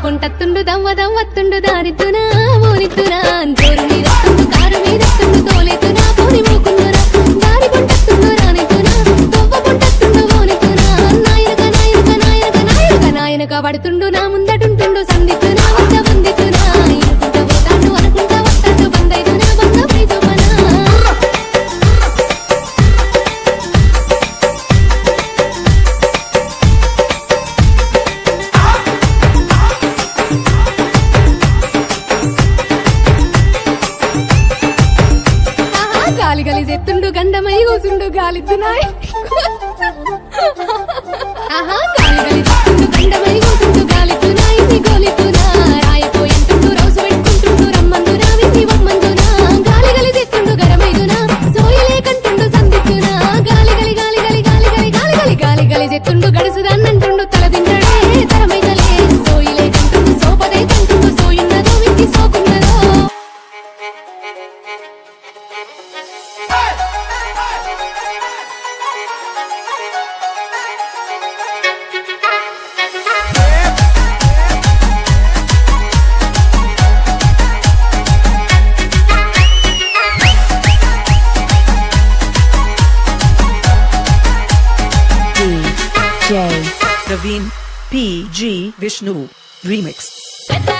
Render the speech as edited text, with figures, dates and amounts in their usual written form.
కొంటత్తుండు దవ్వదవ్వత్తుండు దారితునా ఊరితునా జోరు మీదత్తుండు కారు మీదత్తుండు తోలెతునా పోని మూకుండురా దారి కొంటత్తుండు రానితునా తొవ్వ కొంటత్తుండు ఓనితునా నాయనక నాయనక నాయనక నాయనక నాయనక పడుతుండు నా ముందటుంటుండు సందితునా వంద వందితునా ఇరుకుంట పోతాడు అనుకుంటా వస్తాడు బందైతునా బంద పైజోపనా గాలి గలి చెత్తుండు గండమై కూసుండు గాలిద్దునాయ్ ఆహా గాలి గలి చెత్తుండు గండమై కూసుండు గాలిద్దునాయ్ ఇది గోలిద్దునా రాయపోయంటుండు రౌసు పెట్టుకుంటుండు రమ్మందునా విని వమ్మందునా గాలి గలి చెత్తుండు గరమైదునా సోయలే కంటుండు సందిద్దునా గాలి గలి గాలి గలి గాలి గలి గాలి గలి గాలి గలి చెత్తుండు గడుసుదాన్నంటుండు తల తింటడే తరమైతలే సోయలే కంటుండు సోపదే కంటుండు సోయున్నదో వింటి సోకున్నదో DJ Praveen PG Vishnu Remix.